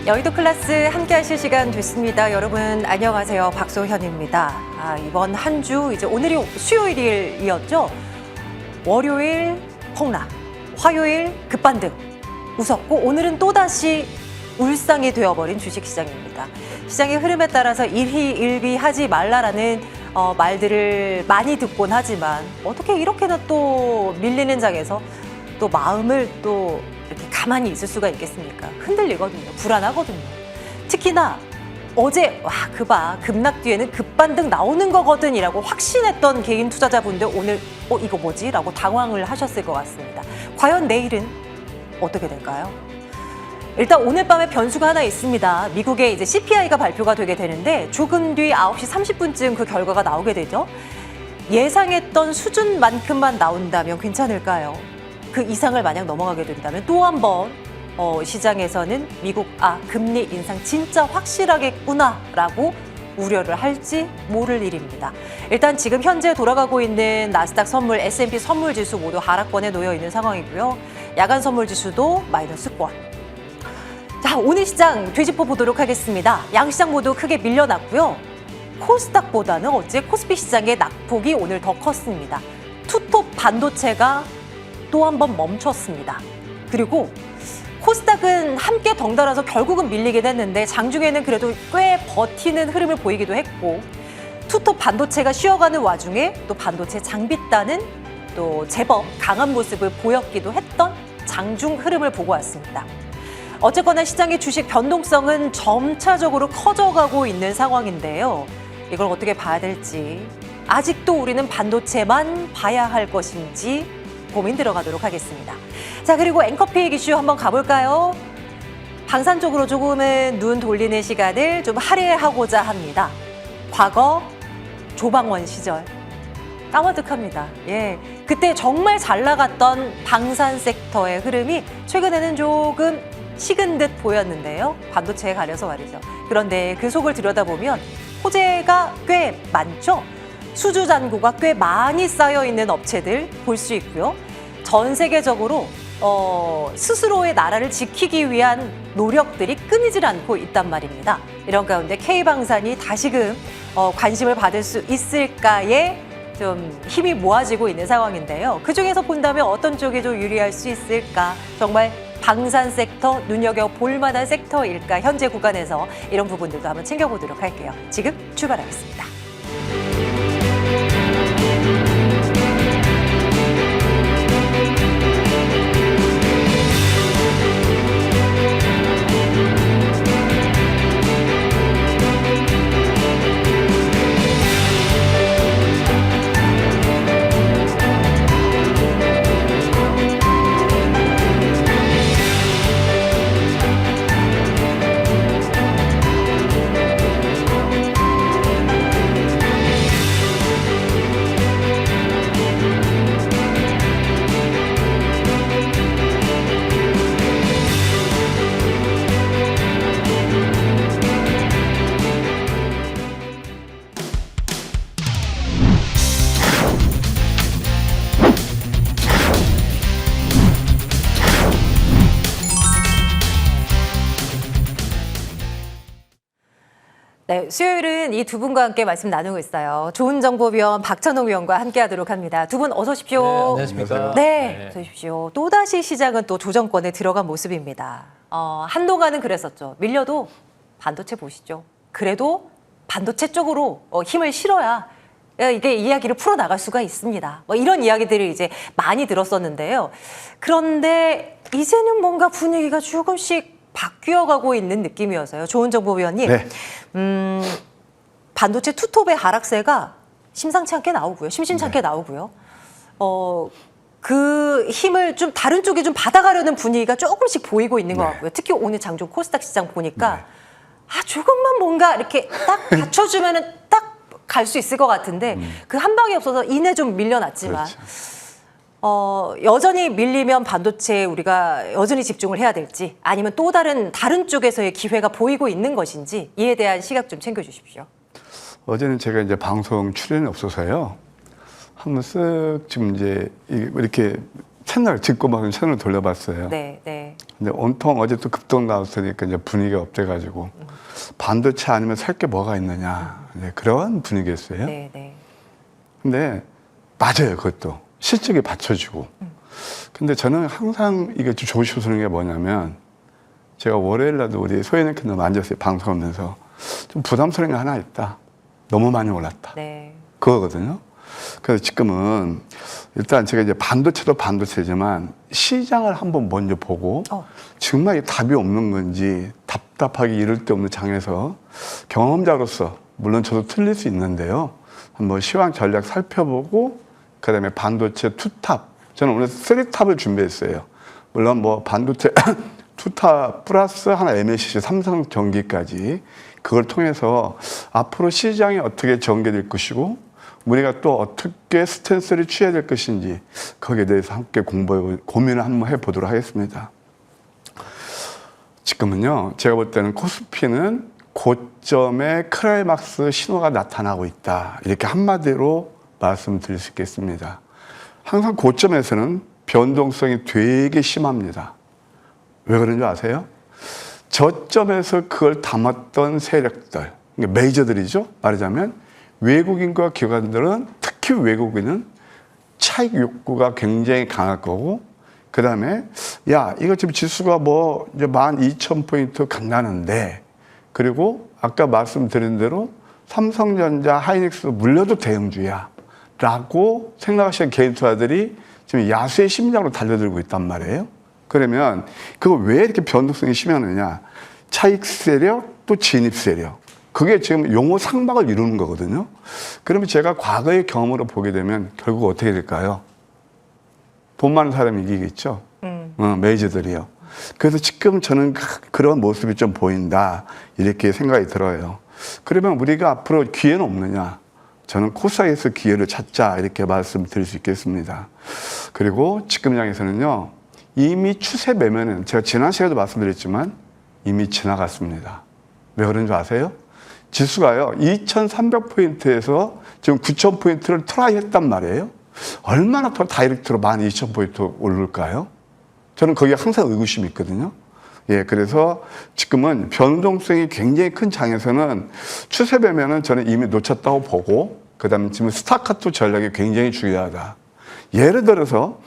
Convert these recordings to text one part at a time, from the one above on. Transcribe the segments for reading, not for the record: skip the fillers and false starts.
여의도 클래스 함께 하실 시간 됐습니다. 여러분 안녕하세요. 박소현입니다. 이번 한 주 이제 오늘이 수요일이었죠. 월요일 폭락, 화요일 급반등 웃었고 오늘은 또다시 울상이 되어버린 주식시장입니다. 시장의 흐름에 따라서 일희일비하지 말라라는 말들을 많이 듣곤 하지만 어떻게 이렇게나 또 밀리는 장에서 또 마음을 또 이렇게 가만히 있을 수가 있겠습니까? 흔들리거든요. 불안하거든요. 특히나 어제 그 봐 급락 뒤에는 급반등 나오는 거거든이라고 확신했던 개인 투자자분들 오늘 이거 뭐지? 라고 당황을 하셨을 것 같습니다. 과연 내일은 어떻게 될까요? 일단 오늘 밤에 변수가 하나 있습니다. 미국의 이제 CPI가 발표가 되게 되는데 조금 뒤 9시 30분쯤 그 결과가 나오게 되죠. 예상했던 수준만큼만 나온다면 괜찮을까요? 그 이상을 만약 넘어가게 된다면 또 한 번 시장에서는 미국 금리 인상 진짜 확실하겠구나라고 우려를 할지 모를 일입니다. 일단 지금 현재 돌아가고 있는 나스닥 선물, S&P 선물 지수 모두 하락권에 놓여 있는 상황이고요. 야간 선물 지수도 마이너스권. 자, 오늘 시장 되짚어 보도록 하겠습니다. 양시장 모두 크게 밀려났고요. 코스닥보다는 어제 코스피 시장의 낙폭이 오늘 더 컸습니다. 투톱 반도체가 또 한 번 멈췄습니다. 그리고 코스닥은 함께 덩달아서 결국은 밀리긴 했는데 장중에는 그래도 꽤 버티는 흐름을 보이기도 했고 투톱 반도체가 쉬어가는 와중에 또 반도체 장비단은 또 제법 강한 모습을 보였기도 했던 장중 흐름을 보고 왔습니다. 어쨌거나 시장의 주식 변동성은 점차적으로 커져가고 있는 상황인데요. 이걸 어떻게 봐야 될지 아직도 우리는 반도체만 봐야 할 것인지 고민 들어가도록 하겠습니다. 자, 그리고 앵커픽 이슈 한번 가볼까요? 방산 쪽으로 조금은 눈 돌리는 시간을 좀 할애하고자 합니다. 과거 조방원 시절 까마득합니다. 예, 그때 정말 잘 나갔던 방산 섹터의 흐름이 최근에는 조금 식은 듯 보였는데요. 반도체에 가려서 말이죠. 그런데 그 속을 들여다보면 호재가 꽤 많죠. 수주 잔고가 꽤 많이 쌓여 있는 업체들 볼 수 있고요. 전 세계적으로 스스로의 나라를 지키기 위한 노력들이 끊이질 않고 있단 말입니다. 이런 가운데 K방산이 다시금 관심을 받을 수 있을까에 좀 힘이 모아지고 있는 상황인데요. 그중에서 본다면 어떤 쪽이 좀 유리할 수 있을까? 정말 방산 섹터, 눈여겨볼 만한 섹터일까? 현재 구간에서 이런 부분들도 한번 챙겨보도록 할게요. 지금 출발하겠습니다. 네, 수요일은 이 두 분과 함께 말씀 나누고 있어요. 좋은정보위원 박찬호 위원과 함께하도록 합니다. 두 분 어서 오십시오. 네, 안녕하십니까. 네, 어서 오십시오. 또다시 시장은 또 조정권에 들어간 모습입니다. 한동안은 그랬었죠. 밀려도 반도체 보시죠. 그래도 반도체 쪽으로 힘을 실어야 이게 이야기를 풀어나갈 수가 있습니다. 이런 이야기들을 이제 많이 들었었는데요. 그런데 이제는 뭔가 분위기가 조금씩 바뀌어가고 있는 느낌이어서요. 좋은정보위원님, 네. 반도체 투톱의 하락세가 심상치 않게 나오고요. 심심찮게 나오고요. 그 힘을 좀 다른 쪽에 좀 받아가려는 분위기가 조금씩 보이고 있는 것 같고요. 특히 오늘 장중 코스닥 시장 보니까 조금만 뭔가 이렇게 딱 받쳐주면은 딱 갈 수 있을 것 같은데 그 한 방이 없어서 이내 좀 밀려났지만 그렇죠. 여전히 밀리면 반도체에 우리가 여전히 집중을 해야 될지 아니면 또 다른 쪽에서의 기회가 보이고 있는 것인지 이에 대한 시각 좀 챙겨주십시오. 어제는 제가 이제 방송 출연이 없어서요. 한번 쓱 지금 이제 이렇게 채널 짚고 막 채널 돌려봤어요. 네, 네. 근데 온통 어제 또 급등 나왔으니까 이제 분위기가 업돼가지고 반도체 아니면 살 게 뭐가 있느냐. 이제 그런 분위기였어요. 네, 네. 근데 맞아요, 그것도. 실적이 받쳐주고. 근데 저는 항상 이게 좀 조심스러운 게 뭐냐면 제가 월요일 날도 우리 소연이 큰놈 앉았어요. 방송하면서 좀 부담스러운 게 하나 있다. 너무 많이 올랐다. 네. 그거거든요. 그래서 지금은 일단 제가 이제 반도체도 반도체지만 시장을 한번 먼저 보고 정말 답이 없는 건지 답답하게 이럴 데 없는 장에서 경험자로서 물론 저도 틀릴 수 있는데요. 한번 시황 전략 살펴보고 그다음에 반도체 투탑 저는 오늘 3탑을 준비했어요. 물론 뭐 반도체 투탑 플러스 하나 MLCC 삼성전기까지 그걸 통해서 앞으로 시장이 어떻게 전개될 것이고 우리가 또 어떻게 스탠스를 취해야 될 것인지 거기에 대해서 함께 고민을 한번 해보도록 하겠습니다. 지금은요, 제가 볼 때는 코스피는 고점의 클라이막스 신호가 나타나고 있다. 이렇게 한마디로 말씀드릴 수 있겠습니다. 항상 고점에서는 변동성이 되게 심합니다. 왜 그런지 아세요? 저점에서 그걸 담았던 세력들, 메이저들이죠. 말하자면 외국인과 기관들은 특히 외국인은 차익 욕구가 굉장히 강할 거고 그 다음에 야 이거 지금 지수가 뭐 이제 12,000포인트 간다는데 그리고 아까 말씀드린 대로 삼성전자, 하이닉스 물려도 대형주야 라고 생각하시는 개인 투자들이 지금 야수의 심장으로 달려들고 있단 말이에요. 그러면 그거 왜 이렇게 변동성이 심하느냐? 차익 세력 또 진입 세력. 그게 지금 용어 상박을 이루는 거거든요. 그러면 제가 과거의 경험으로 보게 되면 결국 어떻게 될까요? 돈 많은 사람이 이기겠죠. 메이저들이요. 그래서 지금 저는 그런 모습이 좀 보인다. 이렇게 생각이 들어요. 그러면 우리가 앞으로 기회는 없느냐? 저는 코스닥에서 기회를 찾자. 이렇게 말씀드릴 수 있겠습니다. 그리고 지금 장에서는요. 이미 추세 매매는 제가 지난 시간에도 말씀드렸지만 이미 지나갔습니다. 왜 그런 줄 아세요? 지수가요, 2,300포인트에서 지금 9,000포인트를 트라이 했단 말이에요. 얼마나 더 다이렉트로 12,000포인트 오를까요? 저는 거기에 항상 의구심이 있거든요. 예, 그래서 지금은 변동성이 굉장히 큰 장에서는 추세 매매는 저는 이미 놓쳤다고 보고, 그 다음에 지금 스타카토 전략이 굉장히 중요하다. 예를 들어서,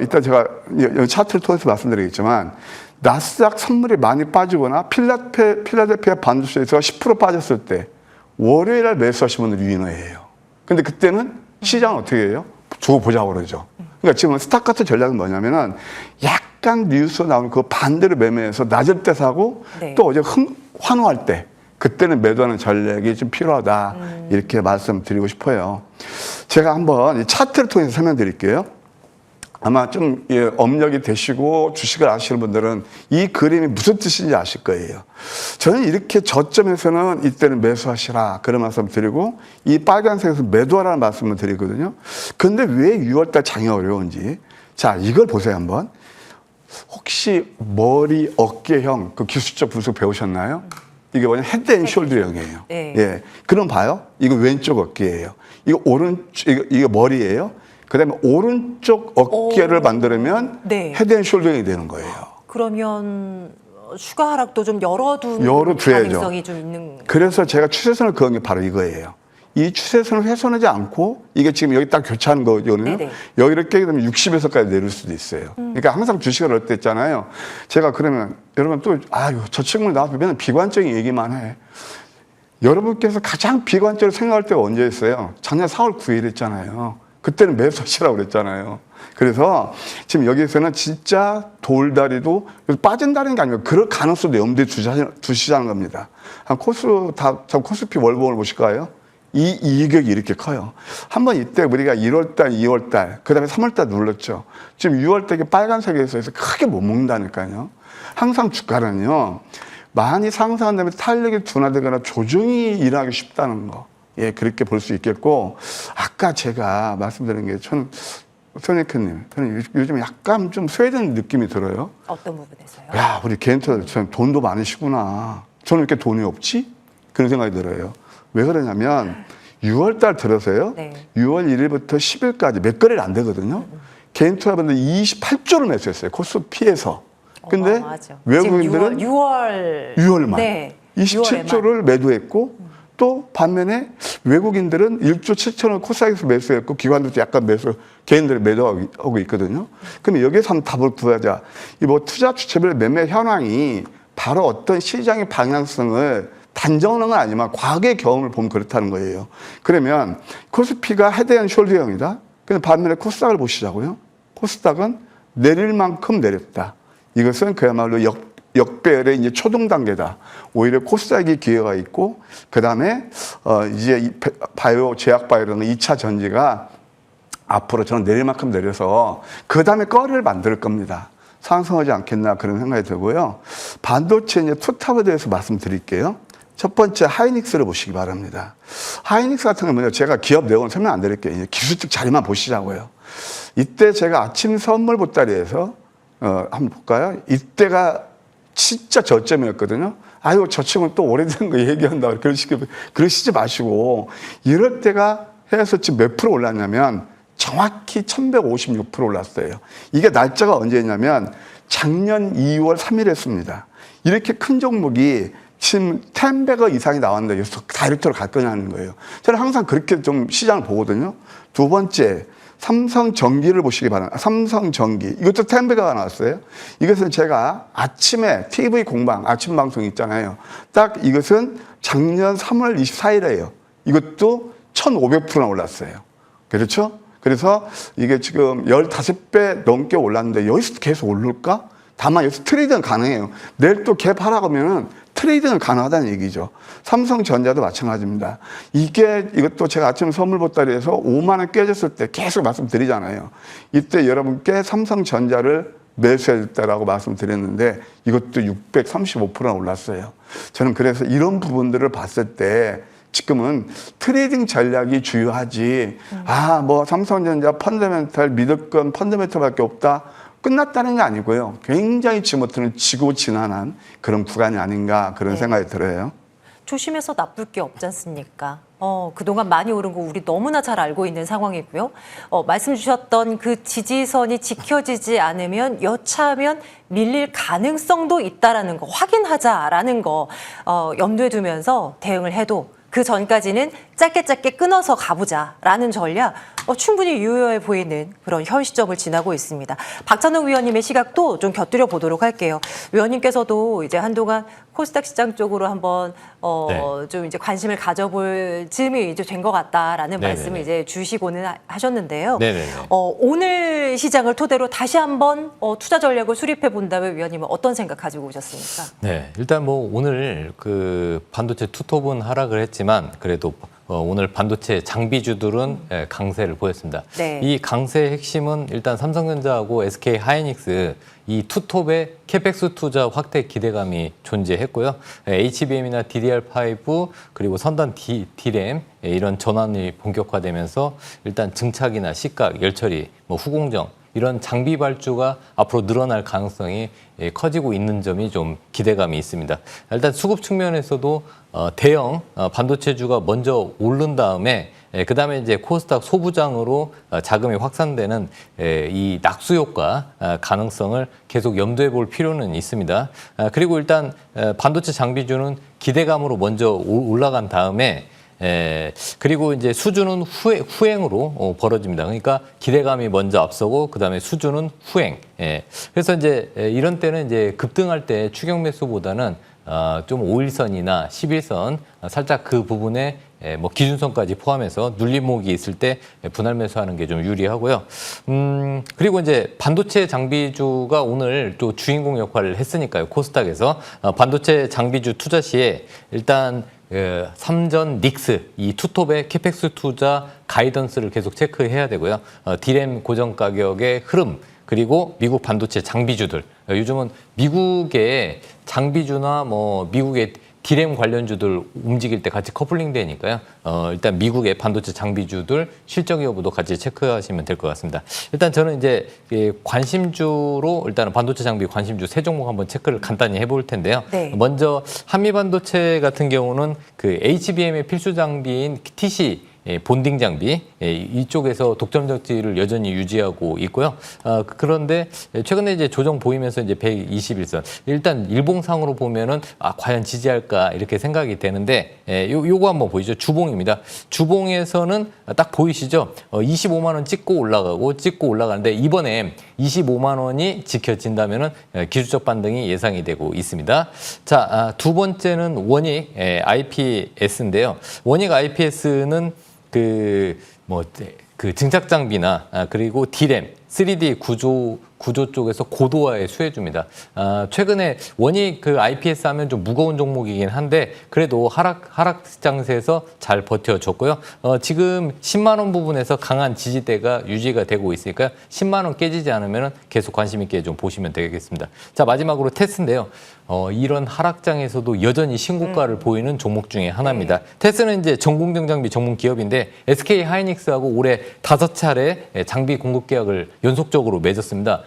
이따 제가 차트를 통해서 말씀드리겠지만, 나스닥 선물이 많이 빠지거나 필라델피아 반도체에서 10% 빠졌을 때 월요일 날 매수하신 분들 유인해요. 근데 그때는 시장은 어떻게 해요? 두고 보자고 그러죠. 그러니까 지금 스타카토 전략은 뭐냐면은 약간 뉴스 나오는 그 반대로 매매해서 낮을 때 사고 네. 또 어제 환호할 때 그때는 매도하는 전략이 좀 필요하다. 이렇게 말씀드리고 싶어요. 제가 한번 이 차트를 통해서 설명드릴게요. 아마 좀 업력이 되시고 주식을 아시는 분들은 이 그림이 무슨 뜻인지 아실 거예요. 저는 이렇게 저점에서는 이때는 매수하시라 그런 말씀 드리고 이 빨간색에서 매도하라는 말씀을 드리거든요. 근데 왜 6월달 장이 어려운지 자 이걸 보세요 한번. 혹시 머리 어깨형 그 기술적 분석 배우셨나요? 이게 뭐냐 헤드 앤 숄더형이에요. 네. 예, 그럼 봐요. 이거 왼쪽 어깨예요. 이거 이거 머리예요. 그다음에 오른쪽 어깨를 만들면 네. 헤드 앤 숄더형이 되는 거예요. 그러면 추가 하락도 좀 열어둔 열어둬야죠. 가능성이 좀 있는. 그래서 제가 추세선을 그은 게 바로 이거예요. 이 추세선을 훼손하지 않고 이게 지금 여기 딱 교차하는 거거든요. 네네. 여기를 깨게 되면 60에서까지 내릴 수도 있어요. 그러니까 항상 주식을 할 때 있잖아요. 제가 그러면 여러분 또 아유 저 친구는 나한테 맨날 비관적인 얘기만 해. 여러분께서 가장 비관적으로 생각할 때가 언제였어요? 작년 4월 9일 했잖아요. 그때는 매수하시라고 그랬잖아요. 그래서 지금 여기에서는 진짜 돌다리도 빠진다는 게 아니고 그럴 가능성도 염두에 두시자는 겁니다. 코스피 월봉을 보실까요? 이 이격이 이렇게 커요. 한번 이때 우리가 1월달, 2월달, 그 다음에 3월달 눌렀죠. 지금 6월달에 빨간색에서 크게 못 먹는다니까요. 항상 주가는요, 많이 상승한 다음에 탄력이 둔화되거나 조정이 일어나기 쉽다는 거. 예, 그렇게 볼 수 있겠고, 아까 제가 말씀드린 게 저는, 손익현님, 저는 요즘 약간 좀 소외되는 느낌이 들어요. 어떤 부분에서요? 야, 우리 개인투자들 참 돈도 많으시구나. 저는 왜 이렇게 돈이 없지? 그런 생각이 들어요. 왜 그러냐면 6월 달 들어서요. 네. 6월 1일부터 10일까지 몇 거래를 안 되거든요. 개인 투자분들 28조를 매수했어요. 코스피에서. 근데 맞아. 외국인들은 6월 말 27조를 매도했고 또 반면에 외국인들은 1조 7천을 코스닥에서 매수했고 기관들도 약간 개인들이 매도하고 있거든요. 그럼 여기서 한번 답을 구하자. 이 뭐 투자 주체별 매매 현황이 바로 어떤 시장의 방향성을 단정하는 건 아니지만 과거의 경험을 보면 그렇다는 거예요. 그러면 코스피가 헤드앤숄더형이다. 근데 반면에 코스닥을 보시자고요. 코스닥은 내릴 만큼 내렸다. 이것은 그야말로 역배열의 이제 초등 단계다. 오히려 코스닥이 기회가 있고, 그 다음에, 이제 제약 바이오는 2차 전지가 앞으로 저는 내릴 만큼 내려서, 그 다음에 거리를 만들 겁니다. 상승하지 않겠나 그런 생각이 들고요. 반도체 이제 투탑에 대해서 말씀드릴게요. 첫 번째 하이닉스를 보시기 바랍니다. 하이닉스 같은 경우는 제가 기업 내용은 설명 안 드릴게요. 이제 기술적 자료만 보시자고요. 이때 제가 아침 선물 보따리에서, 한번 볼까요? 이때가 진짜 저점이었거든요. 아유, 저 친구는 또 오래된 거 얘기한다. 그러시지 마시고, 이럴 때가 해서 지금 몇 프로 올랐냐면, 정확히 1156% 올랐어요. 이게 날짜가 언제냐면, 작년 2월 3일이었습니다. 이렇게 큰 종목이 지금 10배가 이상이 나왔는데, 여기서 다이렉트로 갈 거냐는 거예요. 저는 항상 그렇게 좀 시장을 보거든요. 두 번째, 삼성전기를 보시기 바랍니다. 삼성전기. 이것도 10배가 나왔어요. 이것은 제가 아침에 TV 공방, 아침 방송 있잖아요. 딱 이것은 작년 3월 24일이에요. 이것도 1500%나 올랐어요. 그렇죠? 그래서 이게 지금 15배 넘게 올랐는데 여기서 계속 오를까? 다만 여기서 트레이드는 가능해요. 내일 또 갭하라고 하면은 트레이드는 가능하다는 얘기죠. 삼성전자도 마찬가지입니다. 이것도 제가 아침 선물 보따리에서 5만 원 깨졌을 때 계속 말씀드리잖아요. 이때 여러분께 삼성전자를 매수해야 됐다라고 말씀드렸는데 이것도 635%나 올랐어요. 저는 그래서 이런 부분들을 봤을 때 지금은 트레이딩 전략이 주요하지, 뭐 삼성전자 펀더멘탈, 믿을 건 펀더멘탈밖에 없다. 끝났다는 게 아니고요. 굉장히 지금부터는 지고지난한 그런 구간이 아닌가 그런 생각이 들어요. 조심해서 나쁠 게 없지 않습니까? 그동안 많이 오른 거 우리 너무나 잘 알고 있는 상황이고요. 말씀 주셨던 그 지지선이 지켜지지 않으면 여차하면 밀릴 가능성도 있다라는 거 확인하자라는 거 염두에 두면서 대응을 해도 그 전까지는 짧게 끊어서 가보자라는 전략 충분히 유효해 보이는 그런 현 시점을 지나고 있습니다. 박찬욱 위원님의 시각도 좀 곁들여 보도록 할게요. 위원님께서도 이제 한동안 코스닥 시장 쪽으로 한번 좀 이제 관심을 가져볼 즈음이 이제 된 것 같다라는 말씀을 이제 주시고는 하셨는데요. 오늘 시장을 토대로 다시 한번 투자 전략을 수립해 본다면 위원님은 어떤 생각 가지고 오셨습니까? 네, 일단 뭐 오늘 그 반도체 투톱은 하락을 했지만 그래도 오늘 반도체 장비주들은 강세를 보였습니다. 이 강세의 핵심은 일단 삼성전자하고 SK 하이닉스 이 투톱의 캐펙스 투자 확대 기대감이 존재했고요. HBM이나 DDR5 그리고 선단 D램 이런 전환이 본격화되면서 일단 증착이나 시각, 열처리, 후공정 이런 장비 발주가 앞으로 늘어날 가능성이 커지고 있는 점이 좀 기대감이 있습니다. 일단 수급 측면에서도 대형 반도체주가 먼저 오른 다음에 그다음에 이제 코스닥 소부장으로 자금이 확산되는 이 낙수 효과 가능성을 계속 염두에 볼 필요는 있습니다. 그리고 일단 반도체 장비주는 기대감으로 먼저 올라간 다음에 그리고 이제 수주는 후행으로 벌어집니다. 그러니까 기대감이 먼저 앞서고 그다음에 수주는 후행. 그래서 이제 이런 때는 이제 급등할 때 추격 매수보다는 좀 5일선이나 11선 살짝 그 부분에 기준선까지 포함해서 눌림목이 있을 때 분할 매수하는 게 좀 유리하고요. 그리고 이제 반도체 장비주가 오늘 또 주인공 역할을 했으니까요. 코스닥에서 반도체 장비주 투자 시에 일단 삼전 닉스 이 투톱의 캐펙스 투자 가이던스를 계속 체크해야 되고요. D램 고정 가격의 흐름 그리고 미국 반도체 장비주들 요즘은 미국의 장비주나 미국의 D램 관련주들 움직일 때 같이 커플링 되니까요. 일단 미국의 반도체 장비주들 실적 여부도 같이 체크하시면 될 것 같습니다. 일단 저는 이제 관심주로 일단 반도체 장비 관심주 세 종목 한번 체크를 간단히 해볼 텐데요. 먼저 한미 반도체 같은 경우는 그 HBM의 필수 장비인 TC 본딩 장비 이쪽에서 독점 적지를 여전히 유지하고 있고요. 그런데 최근에 이제 조정 보이면서 이제 121선 일단 일봉상으로 보면은 과연 지지할까 이렇게 생각이 되는데 요거 한번 보이죠. 주봉입니다. 주봉에서는 딱 보이시죠? 25만 원 찍고 올라가는데 이번에 25만 원이 지켜진다면은 기술적 반등이 예상이 되고 있습니다. 자, 두 번째는 원익 IPS인데요. 원익 IPS는 그 증착 장비나 그리고 D램, 3D 구조 쪽에서 고도화에 수혜줍니다. 최근에 원익 그 IPS 하면 좀 무거운 종목이긴 한데 그래도 하락 장세에서 잘 버텨줬고요. 지금 10만 원 부분에서 강한 지지대가 유지가 되고 있으니까 10만 원 깨지지 않으면 계속 관심 있게 좀 보시면 되겠습니다. 자, 마지막으로 테스인데요. 이런 하락장에서도 여전히 신고가를 보이는 종목 중에 하나입니다. 테스는 이제 전공정 장비 전문 기업인데 SK 하이닉스하고 올해 5차례 장비 공급 계약을 연속적으로 맺었습니다.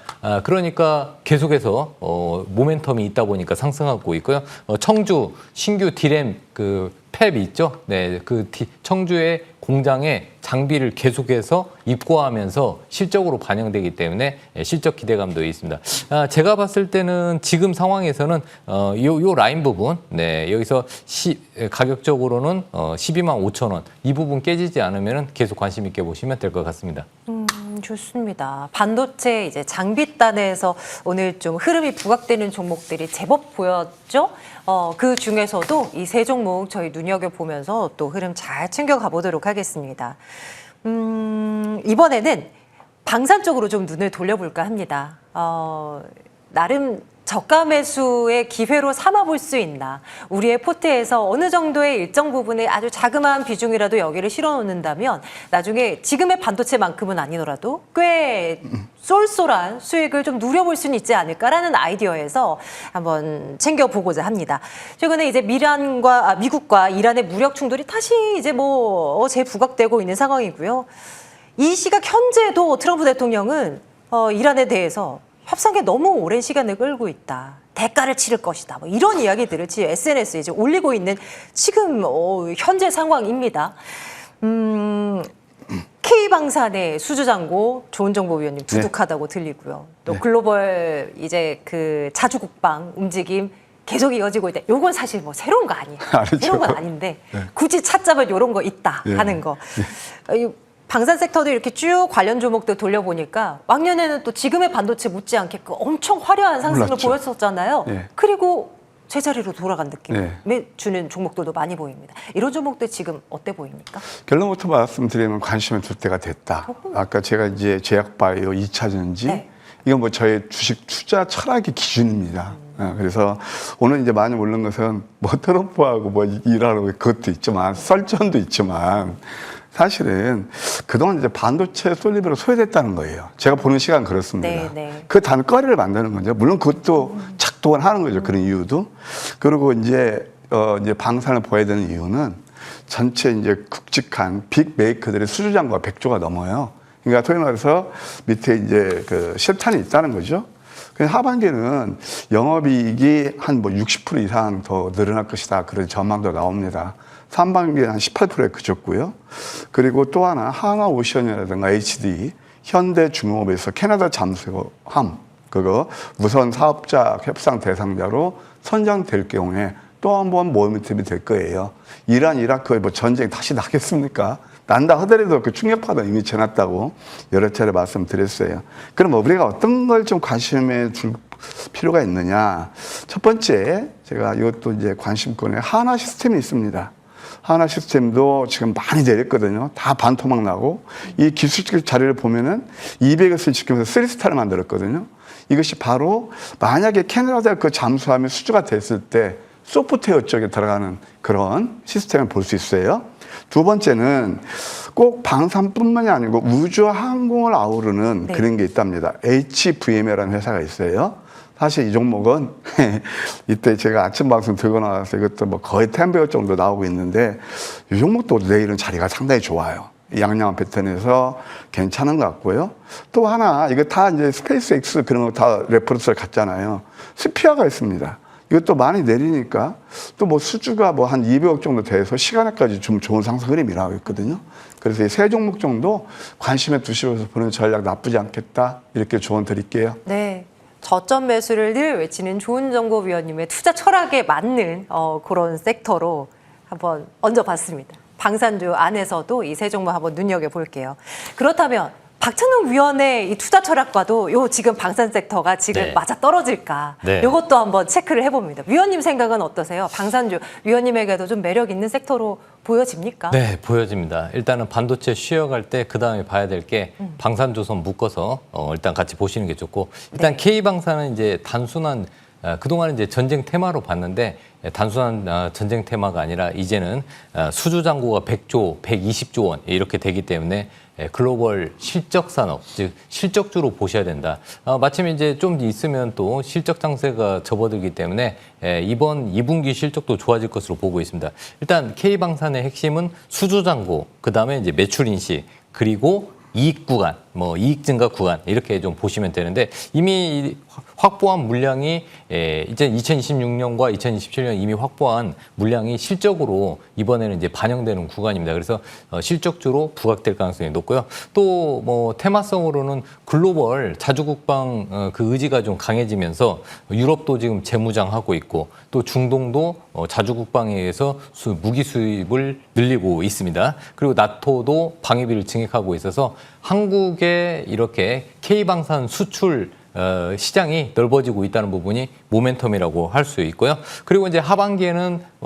그러니까 계속해서 모멘텀이 있다 보니까 상승하고 있고요. 청주 신규 D램 그 팹이 있죠. 네, 그 청주의 공장에 장비를 계속해서 입고하면서 실적으로 반영되기 때문에 실적 기대감도 있습니다. 제가 봤을 때는 지금 상황에서는 요 라인 부분, 네, 여기서 가격적으로는 12만 5천 원 이 부분 깨지지 않으면 계속 관심 있게 보시면 될 것 같습니다. 좋습니다. 반도체 이제 장비단에서 오늘 좀 흐름이 부각되는 종목들이 제법 보였죠. 그 중에서도 이 세 종목 저희 눈여겨보면서 또 흐름 잘 챙겨가 보도록 하겠습니다. 이번에는 방산 쪽으로 좀 눈을 돌려볼까 합니다. 나름 저가 매수의 기회로 삼아볼 수 있나. 우리의 포트에서 어느 정도의 일정 부분에 아주 자그마한 비중이라도 여기를 실어놓는다면 나중에 지금의 반도체만큼은 아니더라도 꽤 쏠쏠한 수익을 좀 누려볼 수는 있지 않을까라는 아이디어에서 한번 챙겨보고자 합니다. 최근에 이제 미국과 이란의 무력 충돌이 다시 이제 재부각되고 있는 상황이고요. 이 시각 현재도 트럼프 대통령은 이란에 대해서 협상에 너무 오랜 시간을 끌고 있다. 대가를 치를 것이다. 이런 이야기들을 지금 SNS에 이제 올리고 있는 지금 현재 상황입니다. K방산의 수주장고 조은정보위원님 두둑하다고 들리고요. 또 글로벌 이제 그 자주국방 움직임 계속 이어지고 있다. 요건 사실 새로운 거 아니에요. 새로운 건 아닌데 굳이 찾자면 이런 거 있다 하는 거. 방산 섹터도 이렇게 쭉 관련 종목들 돌려보니까 왕년에는 또 지금의 반도체 못지않게 엄청 화려한 상승을 보였었잖아요. 그리고 제자리로 돌아간 느낌을 주는 종목들도 많이 보입니다. 이런 종목들 지금 어때 보입니까? 결론부터 말씀드리면 관심을 둘 때가 됐다. 아까 제가 이제 제약바이오 2차전지 이건 저의 주식 투자 철학의 기준입니다. 그래서 오늘 이제 많이 오른 것은 트럼프하고 일하는 그것도 있지만 썰전도 있지만 사실은 그동안 이제 반도체 솔리브로 소외됐다는 거예요. 제가 보는 시간 그렇습니다. 그 단거리를 만드는 거죠. 물론 그것도 작동을 하는 거죠. 그런 이유도. 그리고 이제 방산을 보여야 되는 이유는 전체 이제 굵직한 빅 메이커들의 수주장고가 100조가 넘어요. 그러니까 소위 말해서 밑에 이제 그 실탄이 있다는 거죠. 하반기는 영업이익이 한 60% 이상 더 늘어날 것이다. 그런 전망도 나옵니다. 상반기는 한 18%에 그쳤고요. 그리고 또 하나 하나오션이라든가 HD, 현대중공업에서 캐나다 잠수함 그거 우선 사업자 협상 대상자로 선정될 경우에 또 한 번 모멘텀이 될 거예요. 이란, 이라크 전쟁 다시 나겠습니까? 난다 하더라도 그 충격파도 이미 지났다고 여러 차례 말씀드렸어요. 그럼 우리가 어떤 걸 좀 관심에 둘 필요가 있느냐? 첫 번째, 제가 이것도 이제 관심권에 하나 시스템이 있습니다. 하나 시스템도 지금 많이 내렸거든요. 다 반토막 나고 이 기술적 자료를 보면은 200을 지키면서 3스타를 만들었거든요. 이것이 바로 만약에 캐나다 그 잠수함이 수주가 됐을 때 소프트웨어 쪽에 들어가는 그런 시스템을 볼 수 있어요. 두 번째는 꼭 방산뿐만이 아니고 우주 항공을 아우르는 그런 게 있답니다. HVM이라는 회사가 있어요. 사실 이 종목은 이때 제가 아침 방송 들고 나와서 이것도 거의 10배 정도 나오고 있는데 이 종목도 내일은 자리가 상당히 좋아요. 양양한 패턴에서 괜찮은 것 같고요. 또 하나 이거 다 이제 스페이스 X 그런 거 다 레퍼런스를 갔잖아요. 스피어가 있습니다. 이것도 많이 내리니까 또 뭐 수주가 뭐 한 200억 정도 돼서 시간에까지 좀 좋은 상승 흐름이 일어나고 있거든요. 그래서 이 세 종목 정도 관심에 두시면서 보는 전략 나쁘지 않겠다. 이렇게 조언 드릴게요. 네. 저점 매수를 늘 외치는 조은정보위원님의 투자 철학에 맞는 그런 섹터로 한번 얹어봤습니다. 방산주 안에서도 이 세 종목 한번 눈여겨볼게요. 그렇다면 박찬웅 위원의 이 투자 철학과도 요 지금 방산 섹터가 지금 네. 맞아 떨어질까? 네. 요것도 한번 체크를 해봅니다. 위원님 생각은 어떠세요? 방산주 위원님에게도 좀 매력 있는 섹터로 보여집니까? 네, 보여집니다. 일단은 반도체 쉬어갈 때 그 다음에 봐야 될 게 방산조선 묶어서 일단 같이 보시는 게 좋고 일단 네. K방산은 이제 단순한 그동안 이제 전쟁 테마로 봤는데 단순한 전쟁 테마가 아니라 이제는 수주 잔고가 100조, 120조 원 이렇게 되기 때문에 글로벌 실적 산업, 즉 실적주로 보셔야 된다. 마침 이제 좀 있으면 또 실적 장세가 접어들기 때문에 이번 2분기 실적도 좋아질 것으로 보고 있습니다. 일단 K방산의 핵심은 수주 잔고, 그다음에 이제 매출 인식, 그리고 이익 구간, 뭐 이익 증가 구간 이렇게 좀 보시면 되는데 이미 확보한 물량이 이제 2026년과 2027년 이미 확보한 물량이 실적으로 이번에는 이제 반영되는 구간입니다. 그래서 실적주로 부각될 가능성이 높고요. 또 뭐 테마성으로는 글로벌 자주국방 그 의지가 좀 강해지면서 유럽도 지금 재무장하고 있고 또 중동도 자주국방에 의해서 무기 수입을 늘리고 있습니다. 그리고 나토도 방위비를 증액하고 있어서 한국의 이렇게 K방산 수출 시장이 넓어지고 있다는 부분이 모멘텀이라고 할 수 있고요. 그리고 이제 하반기에는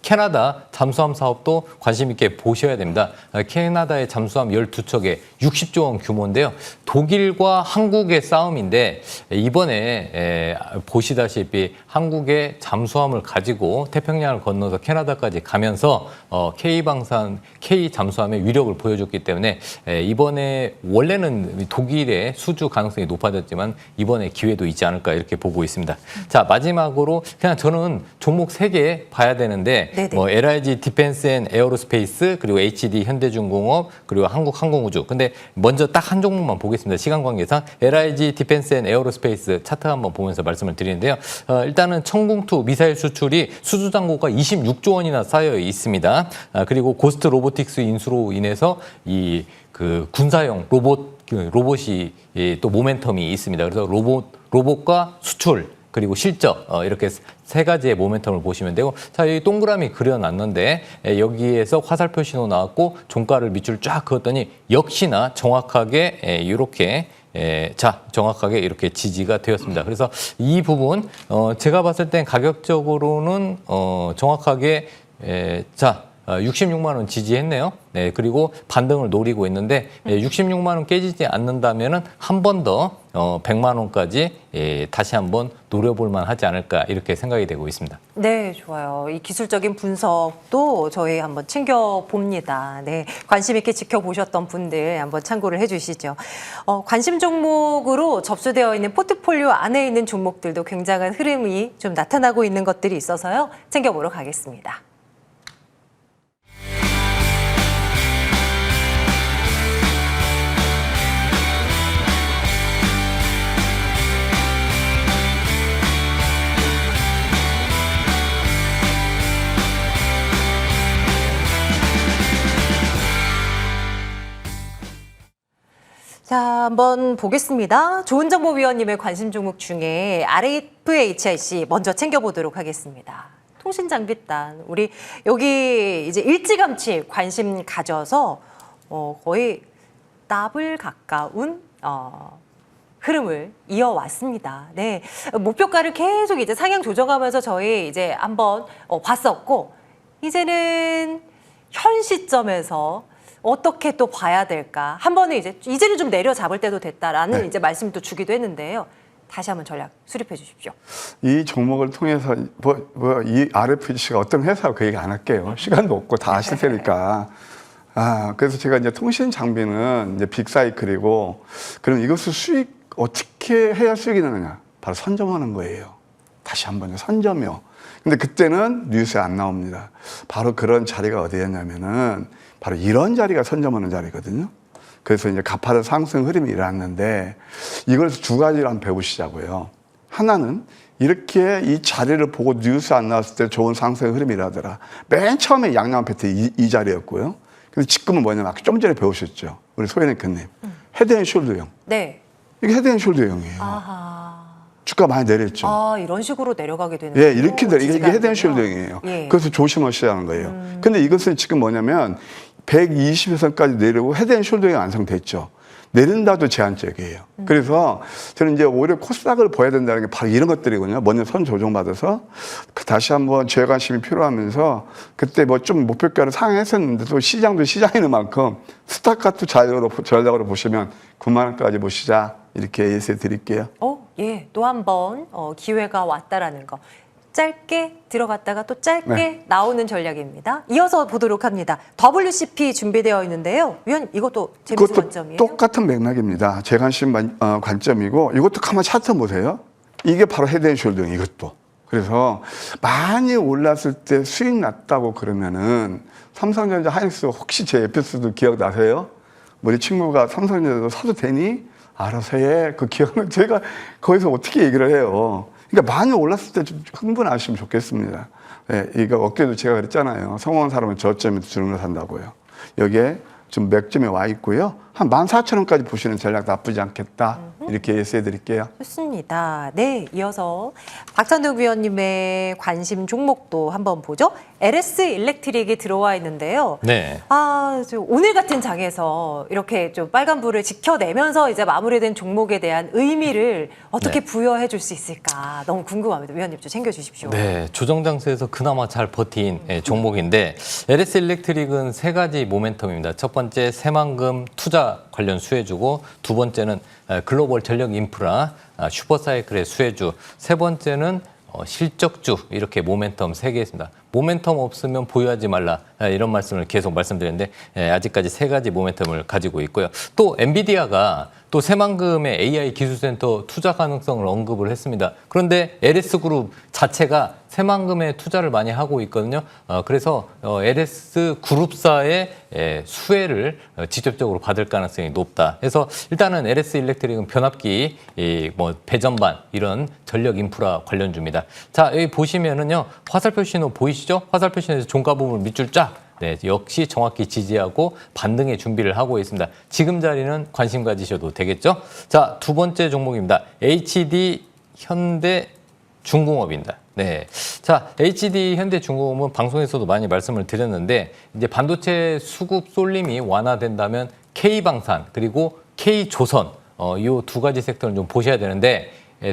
캐나다 잠수함 사업도 관심 있게 보셔야 됩니다. 캐나다의 잠수함 12척에 60조 원 규모인데요. 독일과 한국의 싸움인데 이번에 보시다시피 한국의 잠수함을 가지고 태평양을 건너서 캐나다까지 가면서 K방산, K 잠수함의 위력을 보여줬기 때문에 이번에 원래는 독일의 수주 가능성이 높아졌지만 이번에 기회도 있지 않을까 이렇게 보고 있습니다. 자, 마지막으로 그냥 저는 종목 3개 봐야 되는데 뭐 LIG 디펜스 앤 에어로스페이스 그리고 HD 현대중공업 그리고 한국항공우주. 근데 먼저 딱 한 종목만 보겠습니다. 시간 관계상 LIG 디펜스 앤 에어로스페이스 차트 한번 보면서 말씀을 드리는데요. 일단은 청궁2 미사일 수출이 수주 잔고가 26조 원이나 쌓여 있습니다. 그리고 고스트 로보틱스 인수로 인해서 이 그 군사용 로봇이 또 모멘텀이 있습니다. 그래서 로봇과 수출 그리고 실적 이렇게 세 가지의 모멘텀을 보시면 되고 자 여기 동그라미 그려놨는데 여기에서 화살표 신호 나왔고 종가를 밑줄 쫙 그었더니 역시나 정확하게 이렇게 정확하게 이렇게 지지가 되었습니다. 그래서 이 부분 제가 봤을 땐 가격적으로는 정확하게 66만 원 지지했네요. 네, 그리고 반등을 노리고 있는데 66만 원 깨지지 않는다면은 한 번 더 100만 원까지 다시 한번 노려볼 만하지 않을까 이렇게 생각이 되고 있습니다. 네, 좋아요. 이 기술적인 분석도 저희 한번 챙겨 봅니다. 네, 관심 있게 지켜보셨던 분들 한번 참고를 해주시죠. 관심 종목으로 접수되어 있는 포트폴리오 안에 있는 종목들도 굉장한 흐름이 좀 나타나고 있는 것들이 있어서요. 챙겨보러 가겠습니다. 자, 한번 보겠습니다. 조은정보위원님의 관심 종목 중에 RFHIC 먼저 챙겨보도록 하겠습니다. 통신장비단, 우리 여기 이제 일찌감치 관심 가져서 거의 더블 가까운 흐름을 이어왔습니다. 네, 목표가를 계속 이제 상향 조정하면서 저희 이제 한번 봤었고 이제는 현 시점에서 어떻게 또 봐야 될까? 한 번은 이제는 좀 내려잡을 때도 됐다라는 이제 말씀도 주기도 했는데요. 다시 한번 전략 수립해 주십시오. 이 종목을 통해서 이 RFC가 어떤 회사 그 얘기 안 할게요. 시간도 없고 다 아실 테니까. 그래서 제가 이제 통신 장비는 이제 빅사이클이고 그럼 이것을 수익 어떻게 해야 수익이 나느냐? 바로 선점하는 거예요. 다시 한번 선점이요. 근데 그때는 뉴스에 안 나옵니다. 바로 그런 자리가 어디였냐면은 바로 이런 자리가 선점하는 자리거든요. 그래서 이제 가파른 상승 흐름이 일어났는데 이걸 두 가지를 한번 배우시자고요. 하나는 이렇게 이 자리를 보고 뉴스 안 나왔을 때 좋은 상승의 흐름이라더라. 맨 처음에 양양 패트 이 자리였고요. 근데 지금은 뭐냐면 아까 좀 전에 배우셨죠. 우리 소연이크님. 헤드앤숄더형. 네. 이게 헤드앤숄더형이에요. 아하. 주가 많이 내렸죠. 아, 이런 식으로 내려가게 되는 예, 이렇게 내려. 이게 헤드앤숄더형이에요. 예. 그래서 조심하셔야 하는 거예요. 근데 이것은 지금 뭐냐면 120일선까지 내려고 헤드앤숄더형이 완성됐죠. 내린다도 제한적이에요. 그래서 저는 이제 오히려 코스닥을 봐야 된다는 게 바로 이런 것들이거든요. 먼저 선 조정받아서 다시 한번 제 관심이 필요하면서 그때 뭐 좀 목표가를 상향했었는데 또 시장도 시장이는 만큼 스타카토 전략으로 보시면 9만 원까지 보시자 이렇게 예시해 드릴게요. 예. 또 한 번 기회가 왔다라는 거. 짧게 들어갔다가 또 짧게 네. 나오는 전략입니다. 이어서 보도록 합니다. WCP 준비되어 있는데요. 위원 이것도 재밌는 관점이에요? 똑같은 맥락입니다. 제 관심 관점이고 이것도 가만 차트 보세요. 이게 바로 헤드앤숄더형 이것도. 그래서 많이 올랐을 때 수익 났다고 그러면은 삼성전자 하이닉스 혹시 제 에피소드 기억나세요? 우리 친구가 삼성전자도 사도 되니? 알아서 해. 그 기억은 제가 거기서 어떻게 얘기를 해요. 그러니까 많이 올랐을 때 좀 흥분하시면 좋겠습니다. 예, 이거 어깨도 제가 그랬잖아요. 성공한 사람은 저점에서 주름을 산다고요. 여기에 좀 맥점에 와 있고요. 한 14,000원까지 보시는 전략 나쁘지 않겠다. 이렇게 예시해 드릴게요. 좋습니다. 네, 이어서 박찬욱 위원님의 관심 종목도 한번 보죠. LS 일렉트릭이 들어와 있는데요. 네. 오늘 같은 장에서 이렇게 좀 빨간불을 지켜내면서 이제 마무리된 종목에 대한 의미를 어떻게 네. 부여해 줄 수 있을까 너무 궁금합니다. 위원님 좀 챙겨주십시오. 네, 조정 장세에서 그나마 잘 버틴 종목인데 LS 일렉트릭은 세 가지 모멘텀입니다. 첫 번째 새만금 투자 관련 수혜주고 두 번째는 글로벌 전력 인프라 슈퍼사이클의 수혜주, 세 번째는 실적주 이렇게 모멘텀 세 개 있습니다. 모멘텀 없으면 보유하지 말라 이런 말씀을 계속 말씀드렸는데 아직까지 세 가지 모멘텀을 가지고 있고요. 또 엔비디아가 또 새만금의 AI 기술센터 투자 가능성을 언급을 했습니다. 그런데 LS그룹 자체가 새만금에 투자를 많이 하고 있거든요. 그래서 LS그룹사의 수혜를 직접적으로 받을 가능성이 높다. 그래서 일단은 LS 일렉트릭은 변압기, 배전반 이런 전력 인프라 관련주입니다. 자, 여기 보시면은요. 화살표 신호 보이시죠? 화살표 신호에서 종가 부분 밑줄 쫙. 네, 역시 정확히 지지하고 반등의 준비를 하고 있습니다. 지금 자리는 관심 가지셔도 되겠죠? 자, 두 번째 종목입니다. HD 현대중공업입니다. 네. 자, HD 현대중공업은 방송에서도 많이 말씀을 드렸는데 이제 반도체 수급 쏠림이 완화된다면 K방산 그리고 K조선 이 두 가지 섹터를 좀 보셔야 되는데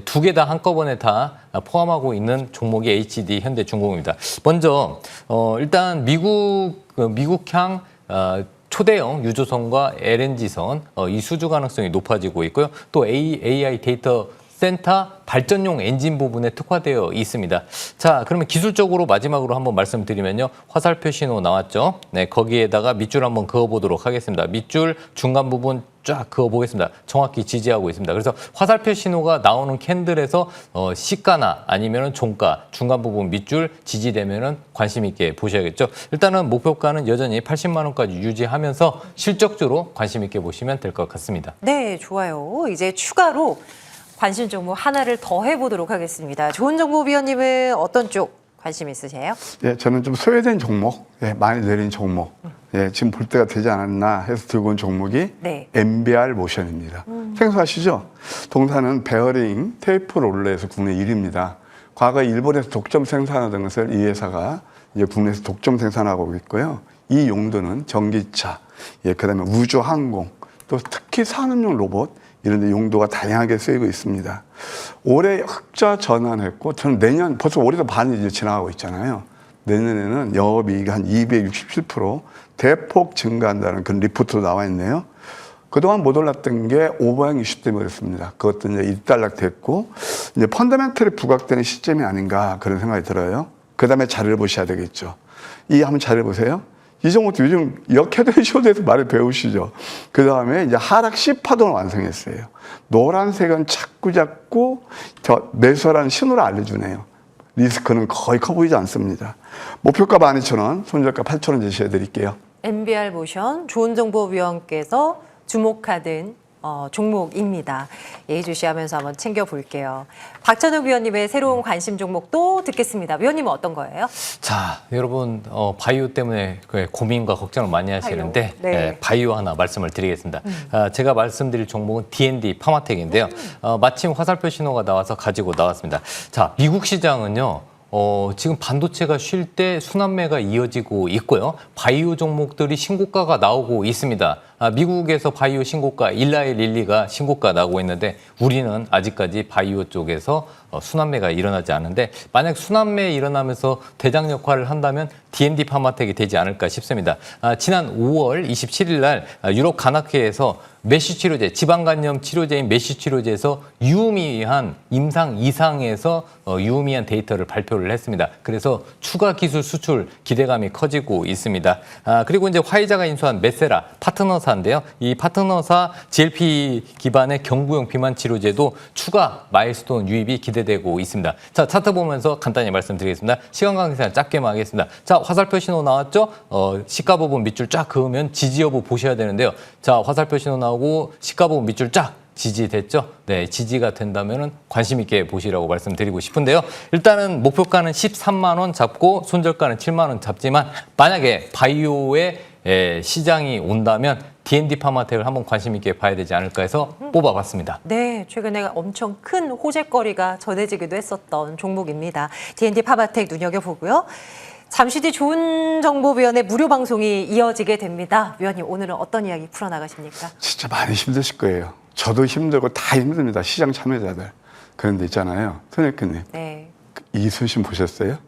두 개 다 한꺼번에 다 포함하고 있는 종목이 HD 현대중공업입니다. 먼저 일단 미국향 초대형 유조선과 LNG선 이 수주 가능성이 높아지고 있고요. 또 AI 데이터 센터 발전용 엔진 부분에 특화되어 있습니다. 자, 그러면 기술적으로 마지막으로 한번 말씀드리면요. 화살표 신호 나왔죠? 네, 거기에다가 밑줄 한번 그어보도록 하겠습니다. 밑줄 중간 부분 쫙 그어보겠습니다. 정확히 지지하고 있습니다. 그래서 화살표 신호가 나오는 캔들에서 시가나 아니면 종가 중간 부분 밑줄 지지되면은 관심 있게 보셔야겠죠. 일단은 목표가는 여전히 80만 원까지 유지하면서 실적주로 관심 있게 보시면 될 것 같습니다. 네, 좋아요. 이제 추가로 관심 종목 하나를 더 해보도록 하겠습니다. 좋은 정보 위원님은 어떤 쪽 관심 있으세요? 예, 저는 좀 소외된 종목, 많이 내린 종목, 지금 볼 때가 되지 않았나 해서 들고 온 종목이 네. MBR 모션입니다. 생소하시죠? 동사는 베어링, 테이프 롤러에서 국내 1위입니다. 과거 일본에서 독점 생산하던 것을 이 회사가 이제 국내에서 독점 생산하고 있고요. 이 용도는 전기차, 그다음에 우주 항공, 또 특히 산업용 로봇 이런 데 용도가 다양하게 쓰이고 있습니다. 올해 흑자 전환했고 저는 내년 벌써 올해도 반이 이제 지나가고 있잖아요. 내년에는 영업이익이 한 267% 대폭 증가한다는 그런 리포트도 나와 있네요. 그동안 못 올랐던 게 오버행 이슈 때문에 그렇습니다. 그것도 이제 일단락됐고 이제 펀더멘털이 부각되는 시점이 아닌가 그런 생각이 들어요. 그 다음에 자료를 보셔야 되겠죠. 이 한번 자료를 보세요. 이 종목도 요즘 역헤드쇼드에서 말을 배우시죠. 그 다음에 이제 하락 C파동을 완성했어요. 노란색은 자꾸 매수하라는 신호를 알려주네요. 리스크는 거의 커 보이지 않습니다. 목표가 12,000원, 손절가 8,000원 제시해 드릴게요. MBR 모션 좋은 정보 위원께서 주목하는 종목입니다. 예의주시하면서 한번 챙겨볼게요. 박찬욱 위원님의 새로운 관심 종목도 듣겠습니다. 위원님은 어떤 거예요? 자, 여러분 바이오 때문에 고민과 걱정을 많이 하시는데 바이오. 네. 바이오 하나 말씀을 드리겠습니다. 제가 말씀드릴 종목은 D&D 파마텍인데요. 마침 화살표 신호가 나와서 가지고 나왔습니다. 자, 미국 시장은요. 지금 반도체가 쉴 때 순환매가 이어지고 있고요. 바이오 종목들이 신고가가 나오고 있습니다. 미국에서 바이오 신고가, 일라이 릴리가 신고가 나오고 있는데 우리는 아직까지 바이오 쪽에서 순환매가 일어나지 않는데 만약 순환매 일어나면서 대장 역할을 한다면 D&D 파마텍이 되지 않을까 싶습니다. 지난 5월 27일 날 유럽 간학회에서 메쉬 치료제, 지방간염 치료제인 메쉬 치료제에서 유의미한 임상 이상에서 유의미한 데이터를 발표를 했습니다. 그래서 추가 기술 수출 기대감이 커지고 있습니다. 그리고 이제 화이자가 인수한 메세라 파트너사인데요. 이 파트너사 GLP 기반의 경구용 비만 치료제도 추가 마일스톤 유입이 기대되고 있습니다. 자, 차트 보면서 간단히 말씀드리겠습니다. 시간 관계상 짧게만 하겠습니다. 자, 화살표 신호 나왔죠? 시가 부분 밑줄 쫙 그으면 지지 여부 보셔야 되는데요. 자, 화살표 신호 나오고 시가 부분 밑줄 쫙 지지됐죠? 네, 지지가 된다면 관심 있게 보시라고 말씀드리고 싶은데요. 일단은 목표가는 13만 원 잡고 손절가는 7만 원 잡지만 만약에 바이오의 시장이 온다면 D&D 파마텍을 한번 관심 있게 봐야 되지 않을까 해서 뽑아봤습니다. 네, 최근에 엄청 큰 호재거리가 전해지기도 했었던 종목입니다. D&D 파마텍 눈여겨보고요. 잠시 뒤 좋은 정보위원회 무료 방송이 이어지게 됩니다. 위원님, 오늘은 어떤 이야기 풀어나가십니까? 진짜 많이 힘드실 거예요. 저도 힘들고 다 힘듭니다. 시장 참여자들. 그런데 있잖아요. 손혜크님. 네. 이순신 보셨어요?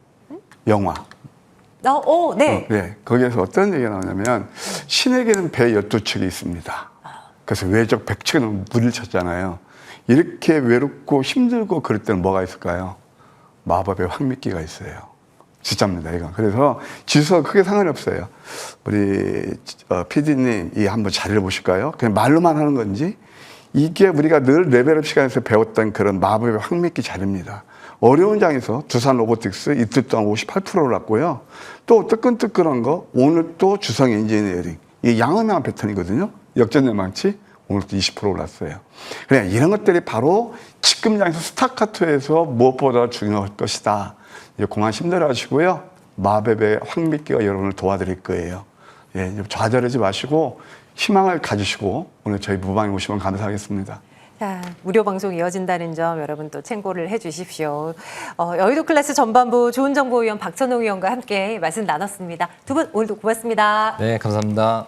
영화. 네. 네. 거기에서 어떤 얘기가 나오냐면 신에게는 배 12척이 있습니다. 그래서 외적 100척은 무리를 쳤잖아요. 이렇게 외롭고 힘들고 그럴 때는 뭐가 있을까요? 마법의 황미끼가 있어요. 진짜입니다, 이건. 그래서 지수가 크게 상관이 없어요. 우리 PD님, 이 한번 자리를 보실까요? 그냥 말로만 하는 건지 이게 우리가 늘 레벨업 시간에서 배웠던 그런 마법의 황미끼 자리입니다. 어려운 장에서 두산 로보틱스 이틀 동안 58% 올랐고요. 또 뜨끈뜨끈한 거 오늘 또 주성 엔지니어링 이게 양은한 패턴이거든요. 역전연망치 오늘 또 20% 올랐어요. 그냥 이런 것들이 바로 지금 장에서 스타카토에서 무엇보다 중요할 것이다. 그만 힘들어하시고요. 마법의 황미끼가 여러분을 도와드릴 거예요. 예, 좌절하지 마시고 희망을 가지시고 오늘 저희 무방에 오시면 감사하겠습니다. 자, 무료 방송 이어진다는 점 여러분 또 참고를 해주십시오. 여의도 클래스 전반부 좋은정보위원 박찬욱 위원과 함께 말씀 나눴습니다. 두 분 오늘도 고맙습니다. 네, 감사합니다.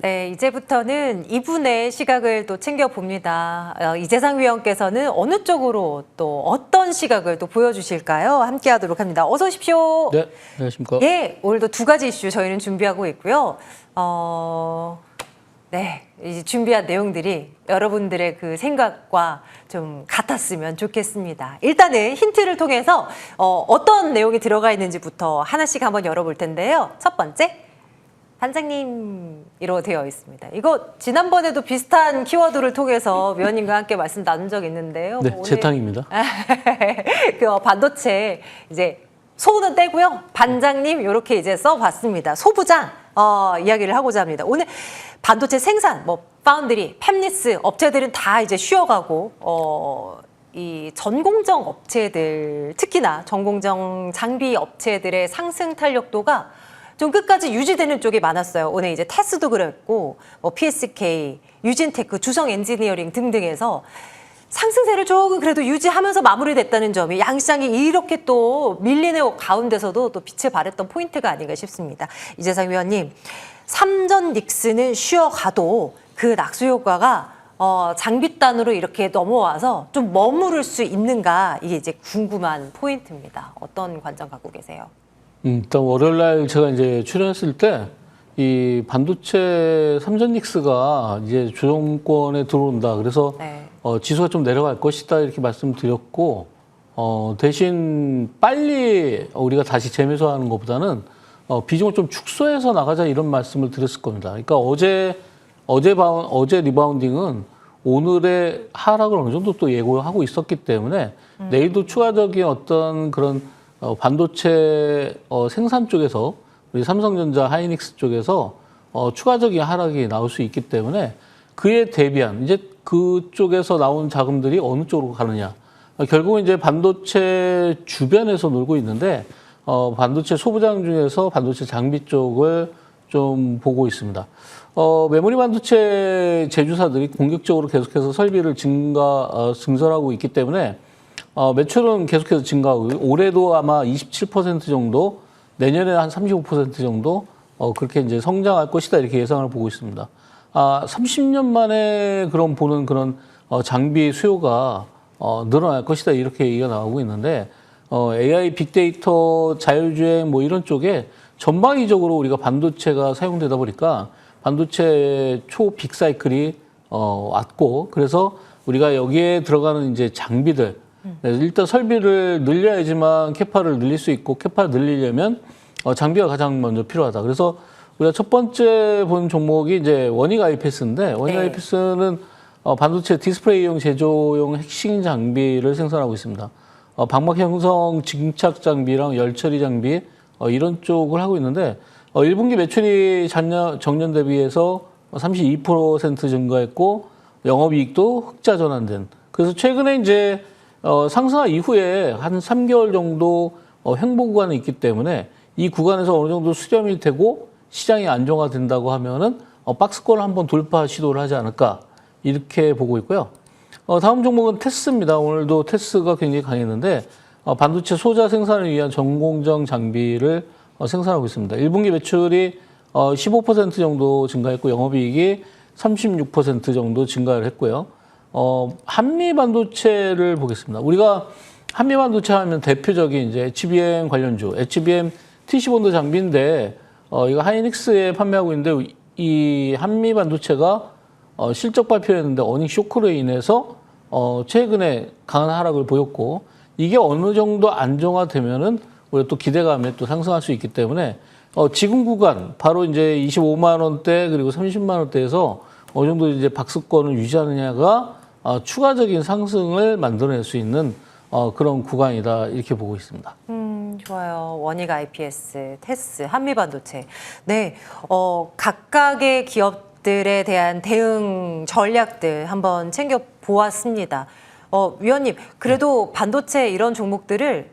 네, 이제부터는 이분의 시각을 또 챙겨봅니다. 이재상 위원께서는 어느 쪽으로 또 어떤 시각을 또 보여주실까요? 함께 하도록 합니다. 어서 오십시오. 네, 안녕하십니까. 예, 오늘도 두 가지 이슈 저희는 준비하고 있고요. 네, 이 준비한 내용들이 여러분들의 그 생각과 좀 같았으면 좋겠습니다. 일단은 힌트를 통해서 어떤 내용이 들어가 있는지부터 하나씩 한번 열어볼 텐데요. 첫 번째. 반장님이로 되어 있습니다. 이거 지난번에도 비슷한 키워드를 통해서 위원님과 함께 말씀 나눈 적이 있는데요. 네, 재탕입니다. 그 반도체 이제 소는 떼고요. 반장님 이렇게 이제 써봤습니다. 소부장 이야기를 하고자 합니다. 오늘 반도체 생산, 뭐 파운드리, 팹리스 업체들은 다 이제 쉬어가고 이 전공정 업체들, 특히나 전공정 장비 업체들의 상승 탄력도가 좀 끝까지 유지되는 쪽이 많았어요. 오늘 이제 테스도 그랬고, 뭐 PSK, 유진테크, 주성 엔지니어링 등등에서 상승세를 조금 그래도 유지하면서 마무리됐다는 점이 양시장이 이렇게 또 밀리는 가운데서도 또 빛을 발했던 포인트가 아닌가 싶습니다. 이재상 위원님, 삼전 닉스는 쉬어가도 그 낙수 효과가 장비단으로 이렇게 넘어와서 좀 머무를 수 있는가, 이게 이제 궁금한 포인트입니다. 어떤 관점 갖고 계세요? 일단 월요일 날 제가 이제 출연했을 때 이 반도체 삼전닉스가 이제 조정권에 들어온다. 그래서 네. 지수가 좀 내려갈 것이다 이렇게 말씀드렸고, 대신 빨리 우리가 다시 재매수하는 것보다는 비중을 좀 축소해서 나가자 이런 말씀을 드렸을 겁니다. 그러니까 어제 리바운딩은 오늘의 하락을 어느 정도 또 예고하고 있었기 때문에 내일도 추가적인 어떤 그런 반도체 생산 쪽에서 우리 삼성전자, 하이닉스 쪽에서 추가적인 하락이 나올 수 있기 때문에 그에 대비한 이제 그쪽에서 나온 자금들이 어느 쪽으로 가느냐. 결국은 이제 반도체 주변에서 놀고 있는데 반도체 소부장 중에서 반도체 장비 쪽을 좀 보고 있습니다. 메모리 반도체 제조사들이 공격적으로 계속해서 설비를 증설하고 있기 때문에 매출은 계속해서 증가하고 올해도 아마 27% 정도, 내년에 한 35% 정도 그렇게 이제 성장할 것이다 이렇게 예상을 보고 있습니다. 30년 만에 보는 그런 장비 수요가 늘어날 것이다 이렇게 얘기가 나오고 있는데 AI, 빅데이터, 자율주행 뭐 이런 쪽에 전방위적으로 우리가 반도체가 사용되다 보니까 반도체 초빅사이클이 왔고, 그래서 우리가 여기에 들어가는 이제 장비들, 일단 설비를 늘려야지만 캐파를 늘릴 수 있고, 캐파를 늘리려면 장비가 가장 먼저 필요하다. 그래서 우리가 첫 번째 본 종목이 이제 원익 IPS인데, 원익 네. IPS는 반도체 디스플레이용 제조용 핵심 장비를 생산하고 있습니다. 방막 형성 증착 장비랑 열 처리 장비 이런 쪽을 하고 있는데 1분기 매출이 정년 대비해서 32% 증가했고 영업이익도 흑자 전환된. 그래서 최근에 이제 상승화 이후에 한 3개월 정도 횡보 구간이 있기 때문에 이 구간에서 어느 정도 수렴이 되고 시장이 안정화된다고 하면은 박스권을 한번 돌파 시도를 하지 않을까 이렇게 보고 있고요. 다음 종목은 테스입니다. 오늘도 테스가 굉장히 강했는데 반도체 소자 생산을 위한 전공정 장비를 생산하고 있습니다. 1분기 매출이 15% 정도 증가했고 영업이익이 36% 정도 증가를 했고요. 한미 반도체를 보겠습니다. 우리가 한미 반도체 하면 대표적인 이제 HBM 관련주, HBM TC본드 장비인데 이거 하이닉스에 판매하고 있는데 이 한미 반도체가 실적 발표했는데 어닝 쇼크로 인해서 최근에 강한 하락을 보였고, 이게 어느 정도 안정화되면은 우리가 또 기대감에 또 상승할 수 있기 때문에 지금 구간 바로 이제 25만 원대 그리고 30만 원대에서 어느 정도 이제 박스권을 유지하느냐가 추가적인 상승을 만들어낼 수 있는 그런 구간이다 이렇게 보고 있습니다. 좋아요. 원익 IPS, 테스, 한미반도체. 네, 각각의 기업들에 대한 대응 전략들 한번 챙겨 보았습니다. 위원님, 그래도 반도체 이런 종목들을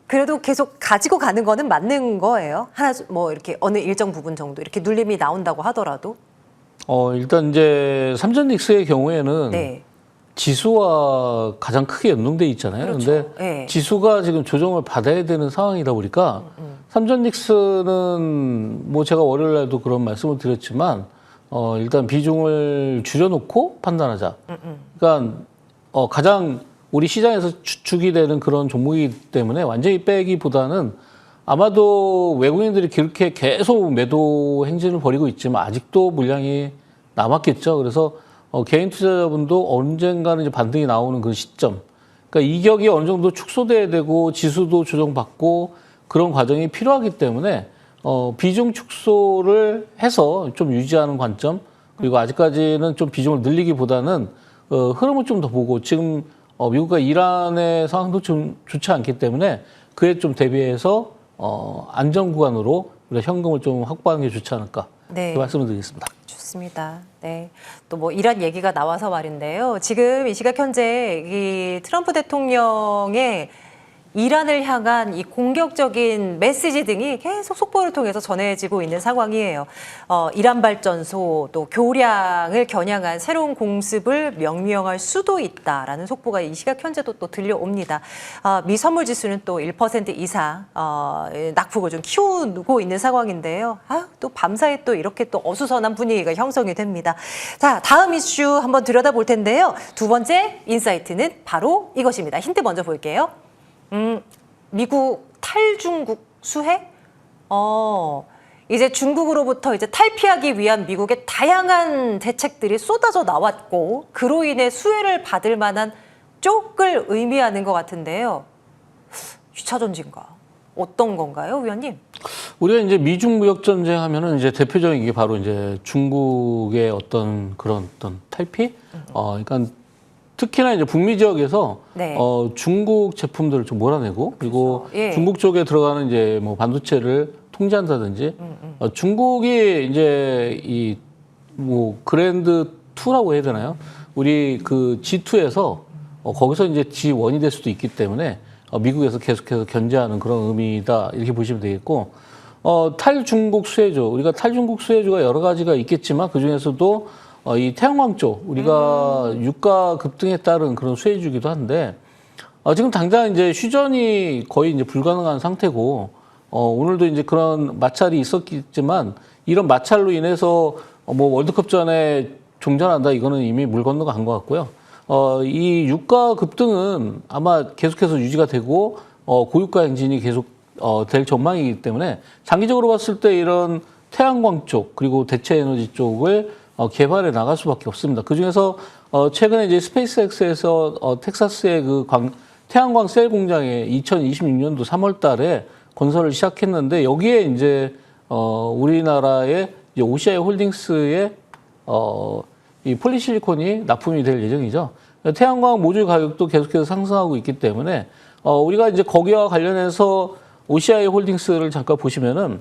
그래도 계속 가지고 가는 거는 맞는 거예요? 하나 뭐 이렇게 어느 일정 부분 정도 이렇게 눌림이 나온다고 하더라도. 일단 이제 삼전닉스의 경우에는 네. 지수와 가장 크게 연동돼 있잖아요. 그렇죠. 근데 네. 지수가 지금 조정을 받아야 되는 상황이다 보니까 삼전닉스는 뭐 제가 월요일 날도 그런 말씀을 드렸지만 일단 비중을 줄여놓고 판단하자. 그러니까 가장 우리 시장에서 주축이 되는 그런 종목이기 때문에 완전히 빼기보다는 아마도 외국인들이 그렇게 계속 매도 행진을 벌이고 있지만 아직도 물량이 남았겠죠. 그래서 개인 투자자분도 언젠가는 이제 반등이 나오는 그 시점. 그러니까 이격이 어느 정도 축소돼야 되고 지수도 조정받고 그런 과정이 필요하기 때문에 비중 축소를 해서 좀 유지하는 관점, 그리고 아직까지는 좀 비중을 늘리기보다는 흐름을 좀 더 보고, 지금 미국과 이란의 상황도 좀 좋지 않기 때문에 그에 좀 대비해서 안전 구간으로 우리가 현금을 좀 확보하는 게 좋지 않을까, 네. 그 말씀을 드리겠습니다. 좋습니다. 네. 또 뭐 이란 얘기가 나와서 말인데요. 지금 이 시각 현재 이 트럼프 대통령의 이란을 향한 이 공격적인 메시지 등이 계속 속보를 통해서 전해지고 있는 상황이에요. 이란 발전소 또 교량을 겨냥한 새로운 공습을 명명할 수도 있다라는 속보가 이 시각 현재도 또 들려옵니다. 미 선물 지수는 또 1% 이상 낙폭을 좀 키우고 있는 상황인데요. 또 밤사이 또 이렇게 또 어수선한 분위기가 형성이 됩니다. 자, 다음 이슈 한번 들여다볼 텐데요. 두 번째 인사이트는 바로 이것입니다. 힌트 먼저 볼게요. 미국 탈중국 수해? 이제 중국으로부터 이제 탈피하기 위한 미국의 다양한 대책들이 쏟아져 나왔고, 그로 인해 수혜를 받을 만한 쪽을 의미하는 것 같은데요. 2차 전지인가? 어떤 건가요, 위원님? 우리가 이제 미중 무역 전쟁 하면은 이제 대표적인 게 바로 이제 중국의 어떤 그런 어떤 탈피? 그러니까 특히나 이제 북미 지역에서 네. 중국 제품들을 좀 몰아내고 그리고 그렇죠. 예. 중국 쪽에 들어가는 이제 뭐 반도체를 통제한다든지 중국이 이제 이 뭐 그랜드 2라고 해야 되나요? 우리 그 G2에서 거기서 이제 G1이 될 수도 있기 때문에 미국에서 계속해서 견제하는 그런 의미다 이렇게 보시면 되겠고 탈중국 수혜주 우리가 탈중국 수혜주가 여러 가지가 있겠지만 그 중에서도 이 태양광 쪽 우리가 유가 급등에 따른 그런 수혜주기도 한데 지금 당장 이제 휴전이 거의 이제 불가능한 상태고 오늘도 이제 그런 마찰이 있었겠지만 이런 마찰로 인해서 뭐 월드컵 전에 종전한다 이거는 이미 물 건너간 것 같고요. 이 유가 급등은 아마 계속해서 유지가 되고 고유가 행진이 계속 될 전망이기 때문에 장기적으로 봤을 때 이런 태양광 쪽 그리고 대체 에너지 쪽을 개발해 나갈 수밖에 없습니다. 그 중에서 최근에 이제 스페이스X에서 텍사스의 그 태양광 셀 공장에 2026년도 3월달에 건설을 시작했는데 여기에 이제 우리나라의 이제 OCI 홀딩스의 이 폴리실리콘이 납품이 될 예정이죠. 태양광 모듈 가격도 계속해서 상승하고 있기 때문에 우리가 이제 거기와 관련해서 OCI 홀딩스를 잠깐 보시면은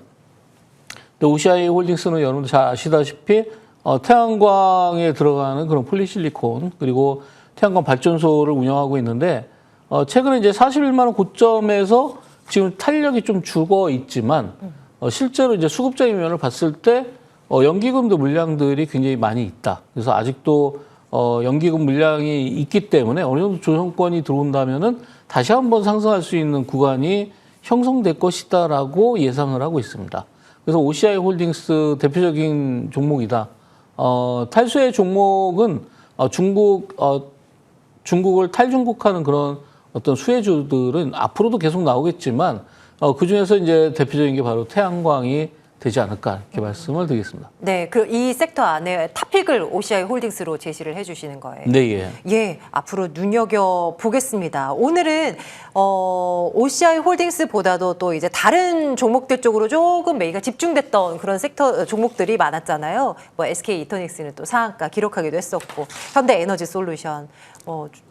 OCI 홀딩스는 여러분들 잘 아시다시피 태양광에 들어가는 그런 폴리실리콘 그리고 태양광 발전소를 운영하고 있는데 최근에 이제 41만 원 고점에서 지금 탄력이 좀 죽어 있지만 실제로 이제 수급적인 면을 봤을 때 연기금도 물량들이 굉장히 많이 있다. 그래서 아직도 연기금 물량이 있기 때문에 어느 정도 조정권이 들어온다면은 다시 한번 상승할 수 있는 구간이 형성될 것이다라고 예상을 하고 있습니다. 그래서 OCI 홀딩스 대표적인 종목이다. 탈수의 종목은 중국을 탈중국하는 그런 어떤 수혜주들은 앞으로도 계속 나오겠지만 그 중에서 이제 대표적인 게 바로 태양광이 되지 않을까 이렇게 말씀을 드리겠습니다. 네, 그 이 섹터 안에 탑픽을 OCI 홀딩스로 제시를 해주시는 거예요. 네, 예. 예, 앞으로 눈여겨 보겠습니다. 오늘은 OCI 홀딩스보다도 또 이제 다른 종목들 쪽으로 조금 매기가 집중됐던 그런 섹터 종목들이 많았잖아요. 뭐 SK 이터닉스는 또 상한가 기록하기도 했었고, 현대 에너지 솔루션,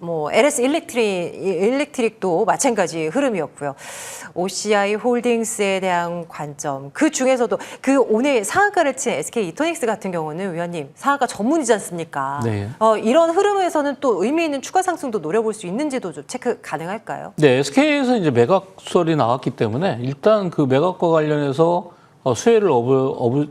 뭐 LS 일렉트릭도 마찬가지 흐름이었고요. OCI 홀딩스에 대한 관점, 그 중에서도 그 오늘 상한가를 친 SK 이터닉스 같은 경우는 위원님 상한가 전문이지 않습니까? 네. 이런 흐름에서는 또 의미 있는 추가 상승도 노려볼 수 있는지도 좀 체크 가능할까요? 네, SK에서 이제 매각설이 나왔기 때문에 일단 그 매각과 관련해서 수혜를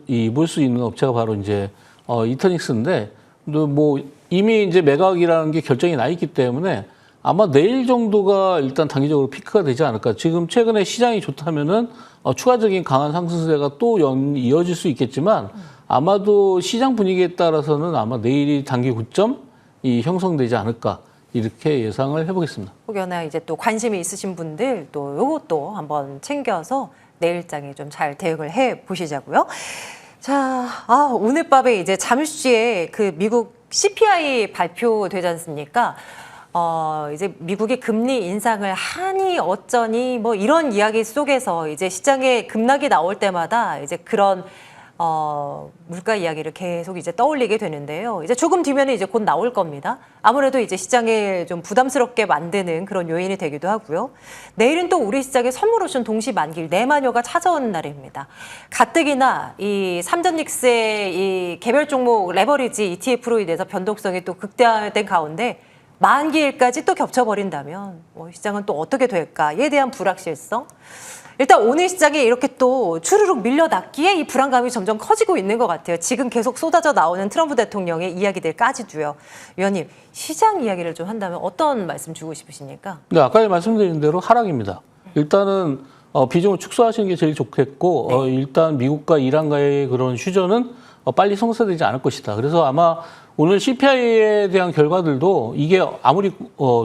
입을 수 있는 업체가 바로 이제 이터닉스인데, 뭐 이미 이제 매각이라는 게 결정이 나 있기 때문에 아마 내일 정도가 일단 단기적으로 피크가 되지 않을까. 지금 최근에 시장이 좋다면은 추가적인 강한 상승세가 또 이어질 수 있겠지만 아마도 시장 분위기에 따라서는 아마 내일이 단기 고점이 형성되지 않을까. 이렇게 예상을 해보겠습니다. 혹여나 이제 또 관심이 있으신 분들 또 요것도 한번 챙겨서 내일장에 좀 잘 대응을 해 보시자고요. 자, 오늘 밤에 이제 잠시에 그 미국 CPI 발표되지 않습니까? 이제 미국의 금리 인상을 하니 어쩌니 뭐 이런 이야기 속에서 이제 시장에 급락이 나올 때마다 이제 그런 물가 이야기를 계속 이제 떠올리게 되는데요. 이제 조금 뒤면은 이제 곧 나올 겁니다. 아무래도 이제 시장에 좀 부담스럽게 만드는 그런 요인이 되기도 하고요. 내일은 또 우리 시장에 선물 옵션 동시 만기일 내만여가 찾아오는 날입니다. 가뜩이나 이 삼전닉스의 이 개별 종목 레버리지 ETF로 인해서 변동성이 또 극대화된 가운데 만기일까지 또 겹쳐버린다면 시장은 또 어떻게 될까에 대한 불확실성. 일단 오늘 시장에 이렇게 또 주르륵 밀려났기에 이 불안감이 점점 커지고 있는 것 같아요. 지금 계속 쏟아져 나오는 트럼프 대통령의 이야기들까지도요. 위원님, 시장 이야기를 좀 한다면 어떤 말씀 주고 싶으십니까? 네, 아까 말씀드린 대로 하락입니다. 일단은 비중을 축소하시는 게 제일 좋겠고 일단 미국과 이란과의 그런 휴전은 빨리 성사되지 않을 것이다. 그래서 아마 오늘 CPI에 대한 결과들도 이게 아무리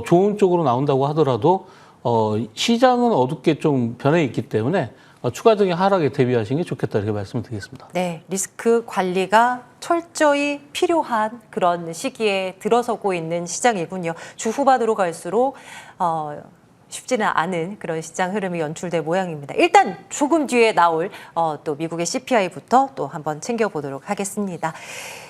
좋은 쪽으로 나온다고 하더라도 시장은 어둡게 좀 변해 있기 때문에 추가적인 하락에 대비하시는 게 좋겠다 이렇게 말씀을 드리겠습니다. 네, 리스크 관리가 철저히 필요한 그런 시기에 들어서고 있는 시장이군요. 주 후반으로 갈수록 쉽지는 않은 그런 시장 흐름이 연출될 모양입니다. 일단 조금 뒤에 나올 또 미국의 CPI부터 또 한번 챙겨보도록 하겠습니다.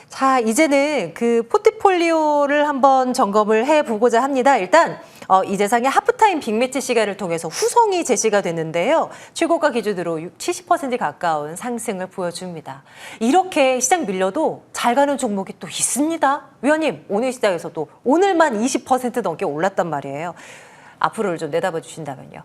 자, 이제는 그 포트폴리오를 한번 점검을 해보고자 합니다. 일단 이재상의 하프타임 빅매치 시간을 통해서 후성이 제시가 됐는데요. 최고가 기준으로 70% 가까운 상승을 보여줍니다. 이렇게 시장 밀려도 잘 가는 종목이 또 있습니다. 위원님, 오늘 시장에서도 오늘만 20% 넘게 올랐단 말이에요. 앞으로를 좀 내다봐 주신다면요.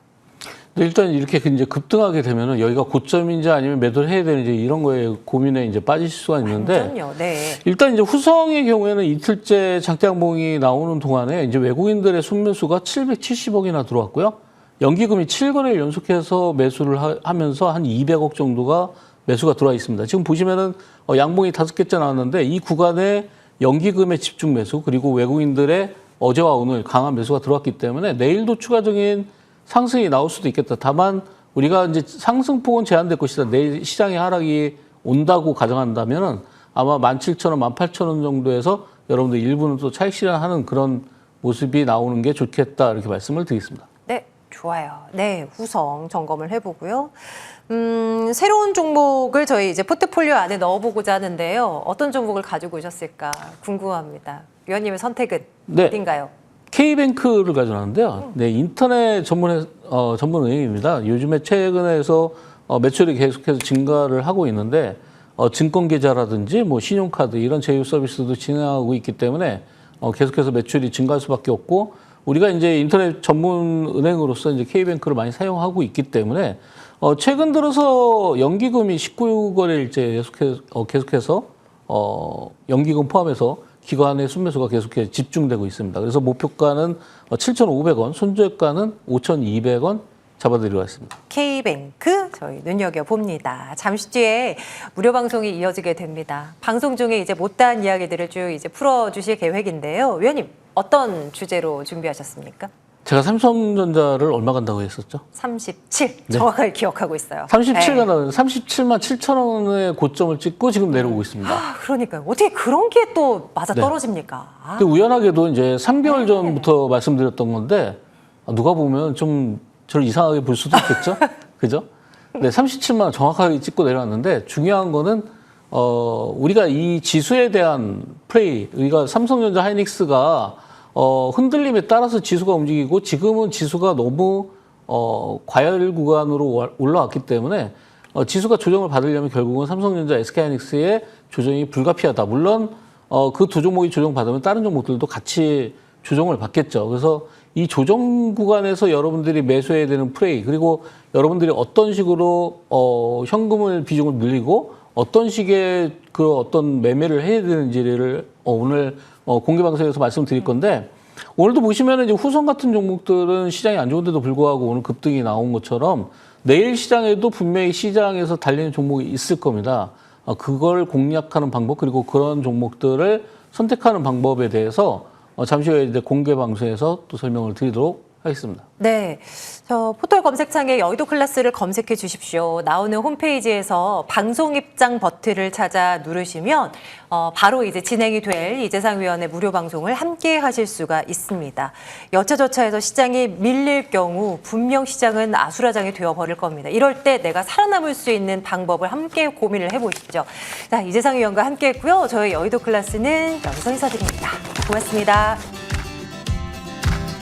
일단 이렇게 이제 급등하게 되면은 여기가 고점인지 아니면 매도를 해야 되는지 이런 거에 고민에 이제 빠질 수가 있는데 완전요. 네. 일단 이제 후성의 경우에는 이틀째 장대양봉이 나오는 동안에 이제 외국인들의 순매수가 770억이나 들어왔고요. 연기금이 7거래를 연속해서 매수를 하면서 한 200억 정도가 매수가 들어와 있습니다. 지금 보시면은 양봉이 5개째 나왔는데 이 구간에 연기금의 집중 매수 그리고 외국인들의 어제와 오늘 강한 매수가 들어왔기 때문에 내일도 추가적인 상승이 나올 수도 있겠다. 다만 우리가 이제 상승폭은 제한될 것이다. 내일 시장의 하락이 온다고 가정한다면은 아마 17,000원, 18,000원 정도에서 여러분들 일부는 또 차익 실현하는 그런 모습이 나오는 게 좋겠다. 이렇게 말씀을 드리겠습니다. 네, 좋아요. 네, 후성 점검을 해보고요. 새로운 종목을 저희 이제 포트폴리오 안에 넣어보고자 하는데요. 어떤 종목을 가지고 오셨을까 궁금합니다. 위원님의 선택은 어딘가요? K뱅크를 가져왔는데요. 네, 인터넷 전문 은행입니다. 요즘에 최근에서 매출이 계속해서 증가를 하고 있는데 증권 계좌라든지 뭐 신용카드 이런 제휴 서비스도 진행하고 있기 때문에 계속해서 매출이 증가할 수밖에 없고 우리가 이제 인터넷 전문 은행으로서 이제 K뱅크를 많이 사용하고 있기 때문에 최근 들어서 연기금이 19거래일째 계속해서 연기금 포함해서 기관의 순매수가 계속해서 집중되고 있습니다. 그래서 목표가는 7,500원, 손절가는 5,200원 잡아드리고 있습니다. K뱅크 저희 눈여겨봅니다. 잠시 뒤에 무료 방송이 이어지게 됩니다. 방송 중에 이제 못다한 이야기들을 쭉 이제 풀어주실 계획인데요. 위원님, 어떤 주제로 준비하셨습니까? 제가 삼성전자를 얼마 간다고 했었죠? 37. 정확하게 기억하고 있어요. 37가 나왔는데 37만 7천 원의 고점을 찍고 지금 내려오고 있습니다. 그러니까요. 어떻게 그런 게 또 맞아 떨어집니까? 근데 우연하게도 이제 3개월 전부터 말씀드렸던 건데 누가 보면 좀 저를 이상하게 볼 수도 있겠죠? 그죠? 네, 37만 원 정확하게 찍고 내려왔는데 중요한 거는 우리가 이 지수에 대한 플레이, 우리가 삼성전자 하이닉스가 흔들림에 따라서 지수가 움직이고 지금은 지수가 너무 과열 구간으로 올라왔기 때문에 지수가 조정을 받으려면 결국은 삼성전자, SK하이닉스의 조정이 불가피하다. 물론 그 두 종목이 조정받으면 다른 종목들도 같이 조정을 받겠죠. 그래서 이 조정 구간에서 여러분들이 매수해야 되는 플레이 그리고 여러분들이 어떤 식으로 현금을 비중을 늘리고 어떤 식의 그 어떤 매매를 해야 되는지를 오늘 공개 방송에서 말씀드릴 건데 오늘도 보시면 이제 후성 같은 종목들은 시장이 안 좋은데도 불구하고 오늘 급등이 나온 것처럼 내일 시장에도 분명히 시장에서 달리는 종목이 있을 겁니다. 그걸 공략하는 방법 그리고 그런 종목들을 선택하는 방법에 대해서 잠시 후에 이제 공개 방송에서 또 설명을 드리도록 하겠습니다. 네, 저 포털 검색창에 여의도 클래스를 검색해 주십시오. 나오는 홈페이지에서 방송 입장 버튼을 찾아 누르시면 바로 이제 진행이 될 이재상 위원의 무료 방송을 함께 하실 수가 있습니다. 여차저차해서 시장이 밀릴 경우 분명 시장은 아수라장이 되어버릴 겁니다. 이럴 때 내가 살아남을 수 있는 방법을 함께 고민을 해보시죠. 자, 이재상 위원과 함께했고요. 저희 여의도 클래스는 여기서 인사드립니다. 고맙습니다.